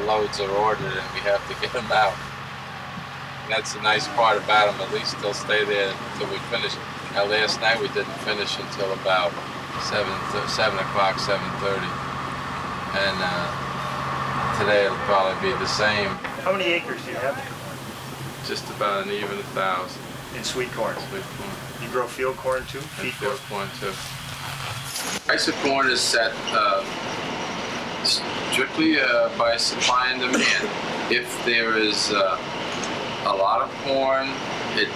The loads are ordered and we have to get them out. And that's the nice part about them. At least they'll stay there until we finish. Now last night we didn't finish until about 7 o'clock, 7:30. And today it'll probably be the same. How many acres do you have? Just about an even 1,000. In sweet corn? Sweet corn. You grow field corn too? And field corn too. Price of corn is set strictly by supply and demand. If there is a lot of corn, the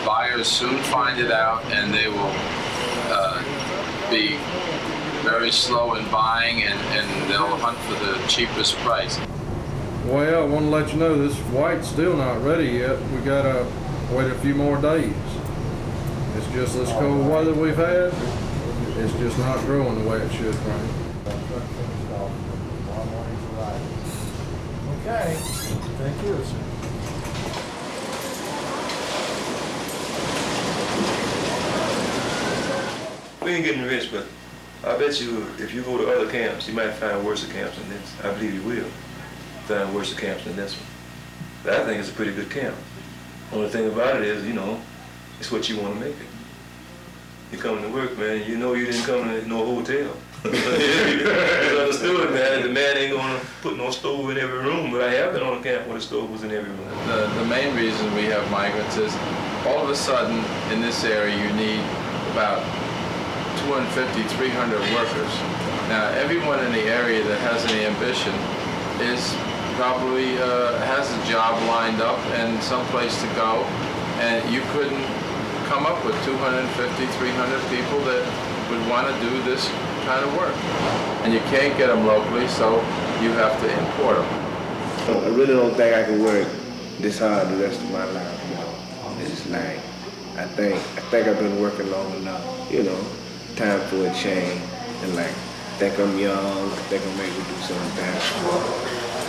buyers soon find it out and they will be very slow in buying and they'll hunt for the cheapest price. Well, I want to let you know this white's still not ready yet. We gotta wait a few more days. It's just this cold weather we've had. It's just not growing the way it should, right? Okay, thank you, sir. We ain't getting rich, but I bet you if you go to other camps, you might find worse camps than this. I believe you will find worse camps than this one. But I think it's a pretty good camp. Only thing about it is, you know, it's what you want to make it. You come to work, man, you know you didn't come to no hotel. It's understood, man. The man ain't gonna put no stove in every room, but I have been on a camp where the stove was in every room. The main reason we have migrants is all of a sudden in this area you need about 250, 300 workers. Now everyone in the area that has any ambition is probably has a job lined up and someplace to go, and you couldn't come up with 250, 300 people that would want to do this kind of work. And you can't get them locally, so you have to import them. I really don't think I can work this hard the rest of my life, you know. It's like, I think I've been working long enough, you know, time for a change. And like, I think I'm young, I think I'm ready to do something.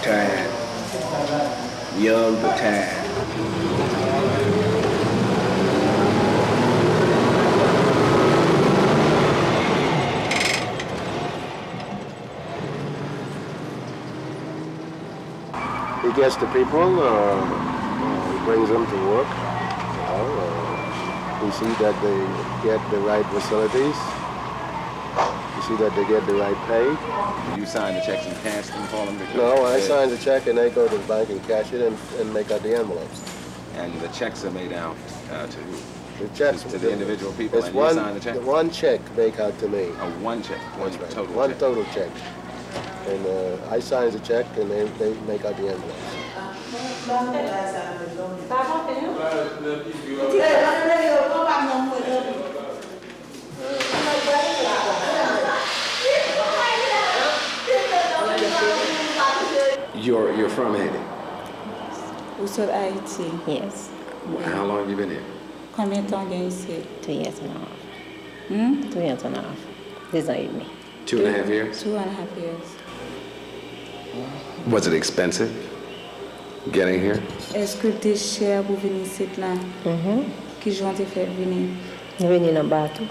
Tired, young but tired. He gets the people, he brings them to work. We see that they get the right facilities. You see that they get the right pay. You sign the checks and cash them for them? No, I sign the check and they go to the bank and cash it and make out the envelopes. And the checks are made out to who? The checks to the individual people, it's and one, you sign the check? One check make out to me. Oh, one check, total one check. Total check. And I sign the check and they make out the envelopes. You're from Haiti? Sur Haïti. Yes. How long have you been here? Combien de temps gagne ici? 2 years and a half. 2 years and a half. This is me. 2.5 years? 2.5 years. Was it expensive getting here? Est-ce que t'es cher pour venir ici là? Qui j'ont te fait venir? Venir en bateau.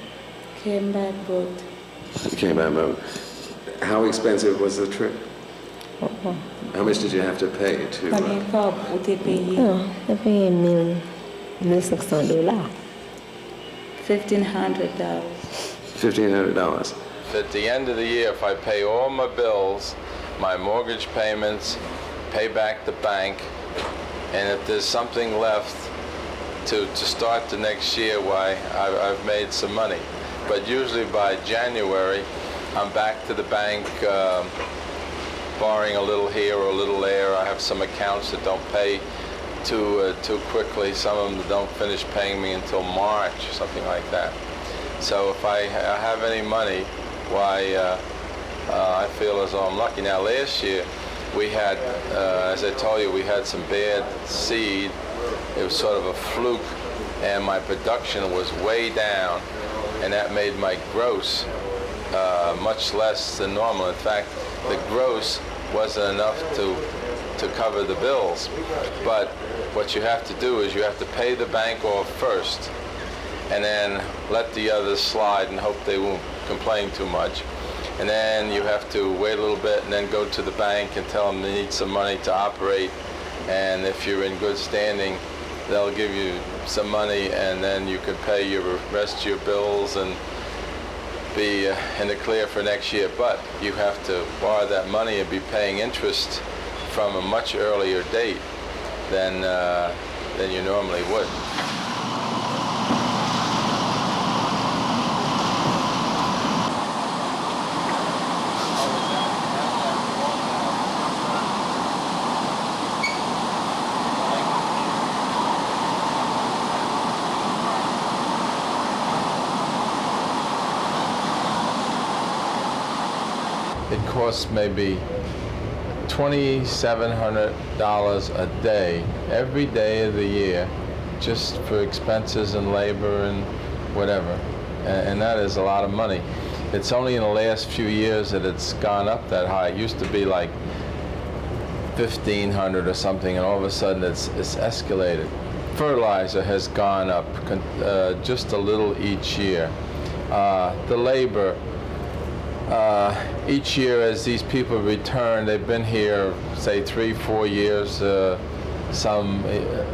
Came by boat. You came by boat. How expensive was the trip? How much did you have to pay to... Combien corps ou t'es payé? J'ai payé $1,600. $1,500. $1,500. At the end of the year, if I pay all my bills, my mortgage payments, pay back the bank, and if there's something left to start the next year, why, I've made some money. But usually by January, I'm back to the bank, borrowing a little here or a little there. I have some accounts that don't pay too quickly. Some of them don't finish paying me until March, something like that. So if I have any money, why, I feel as though I'm lucky. Now last year, we had, as I told you, we had some bad seed. It was sort of a fluke, and my production was way down, and that made my gross much less than normal. In fact, the gross wasn't enough to cover the bills. But what you have to do is you have to pay the bank off first, and then let the others slide and hope they won't complain too much. and then you have to wait a little bit and then go to the bank and tell them they need some money to operate. And if you're in good standing, they'll give you some money, and then you can pay your rest of your bills and be in the clear for next year. But you have to borrow that money and be paying interest from a much earlier date than you normally would. It costs maybe $2,700 a day, every day of the year, just for expenses and labor and whatever. And that is a lot of money. It's only in the last few years that it's gone up that high. It used to be like $1,500 or something, and all of a sudden it's escalated. Fertilizer has gone up just a little each year. The labor, each year as these people return, they've been here, say 3-4 years, some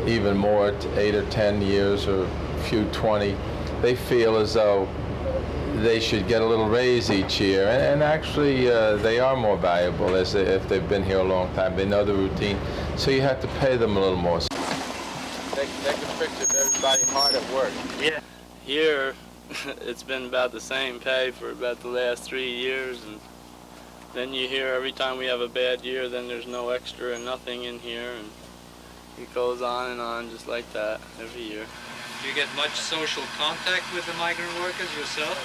even more, 8 or 10 years, or a few 20. They feel as though they should get a little raise each year, and actually they are more valuable if they've been here a long time. They know the routine, so you have to pay them a little more. Take a picture of everybody hard at work. Yeah. Here, it's been about the same pay for about the last 3 years, and then you hear every time we have a bad year, then there's no extra and nothing in here, and it goes on and on just like that every year. Do you get much social contact with the migrant workers yourself?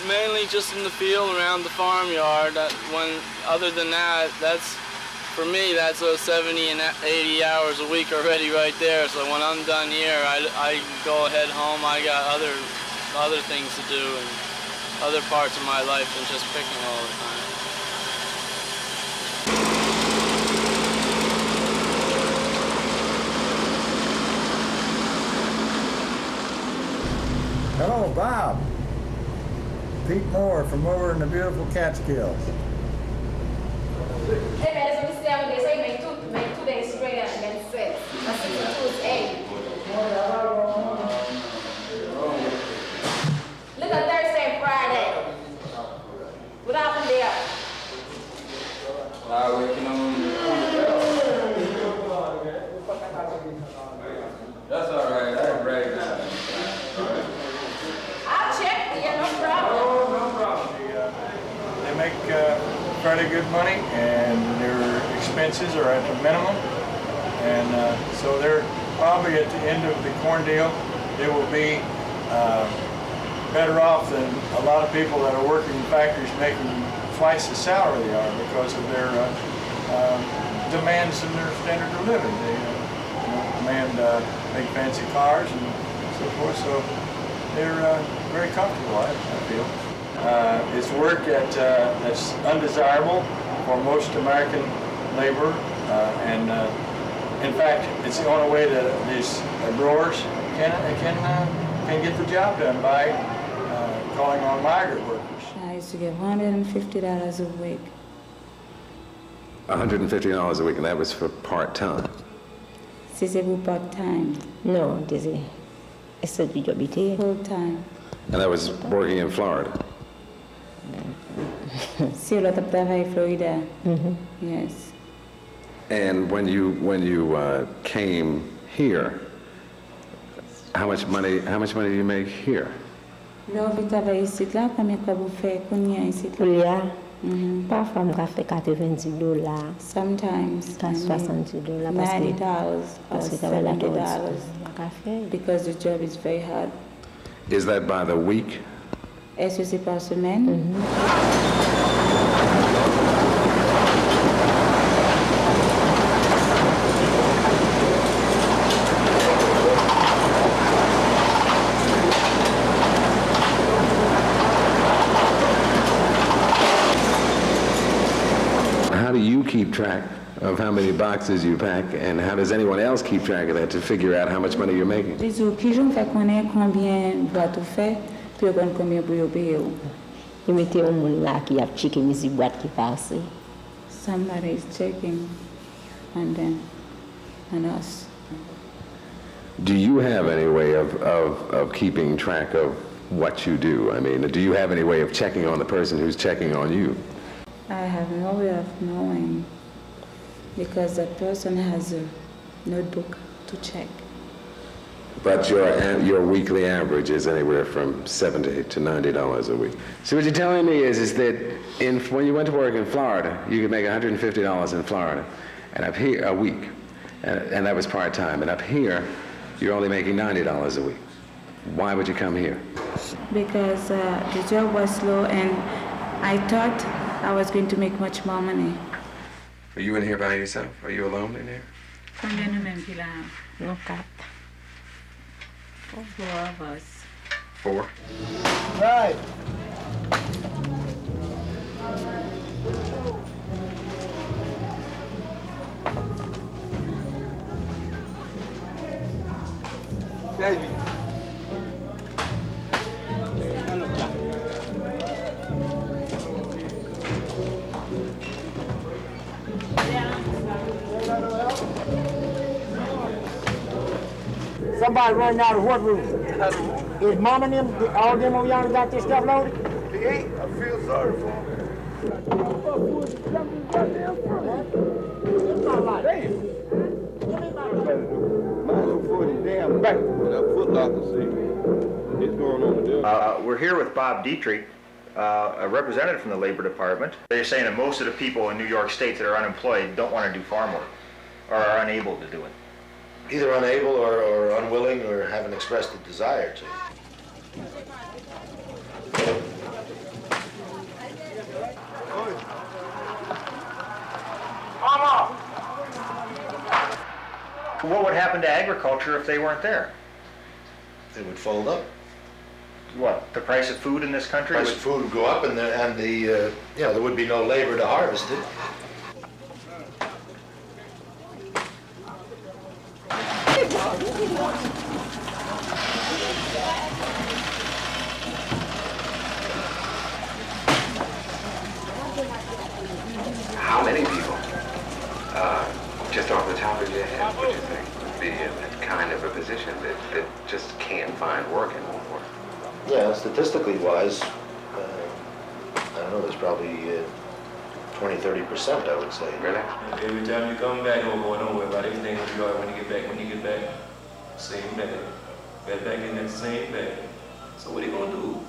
Mainly just in the field around the farmyard. Other than that, for me, that's those 70 and 80 hours a week already right there. So when I'm done here, I go ahead home. I got other things to do and other parts of my life than just picking all the time. Hello, Bob. Pete Moore from over in the beautiful Catskills. Hey man, it's only 7 days. So you make 2 days straight and then 6. That's 62 is 8. Look at Thursday and Friday. What happened there? That's all right. I break down. I'll check for you, no problem. Oh, no problem. They make fairly good money, and their expenses are at the minimum. And so they're probably at the end of the corn deal, they will be better off than a lot of people that are working in factories making twice the salary they are because of their demands and their standard of living. They demand big fancy cars and so forth, so they're very comfortable, I feel. It's work that's undesirable for most American labor, and in fact, it's the only way that these growers can get the job done by calling on migrant workers. I used to get $150 a week. $150 a week, and that was for part-time? Si c'est pour part-time. No, Dizzy. It's a job full-time. And that was working in Florida? Si, eu trabalhava em Florida. Yes. And when you came here, how much money do you make here? Là, on travaille ici, là, combien que vous faites qu'on y a ici? Parfois, on fait $90. Sometimes. $70. $90 or $70. Because the job is very hard. Is that by the week? Est-ce que c'est par semaine? How do you keep track of how many boxes you pack, and how does anyone else keep track of that to figure out how much money you're making? Disons, qui j'en fait connaître combien boîte tu fais, puis on combien pour payer. Yo mette yon moun la ki ap cheke mizi boîte ki pase. Somebody is checking on them, on us. Do you have any way of keeping track of what you do? I mean, do you have any way of checking on the person who's checking on you? I have no way of knowing because that person has a notebook to check. But your weekly average is anywhere from $70 to $90 a week. So what you're telling me is that when you went to work in Florida, you could make $150 in Florida, and up here a week, and that was part-time. And up here, you're only making $90 a week. Why would you come here? Because the job was slow, and I thought I was going to make much more money. Are you in here by yourself? Are you alone in here? Combien nous mêmes qu'il a? Non, 4. Four of us. 4? Right. Baby. Somebody running out of what room? Is Mom and them, all them over yonder got this stuff loaded? They ain't. I feel sorry for them. It's not like that. Mine's for the damn back. That Foot Locker see. It's going on there. We're here with Bob Dietrich, a representative from the Labor Department. They're saying that most of the people in New York State that are unemployed don't want to do farm work or are unable to do it. Either unable or unwilling or haven't expressed a desire to. Mama! What would happen to agriculture if they weren't there? It would fold up. What, the price of food in this country? Price of food would go up, and there would be no labor to harvest it. How many people, just off the top of your head, would you think would be in that kind of a position that just can't find work anymore? Yeah, statistically wise, I don't know, there's probably 20-30%, I would say. Really? Every time you come back, don't worry about everything in New York. When you get back, same bag. Right back in that same bag. So what are you gonna do?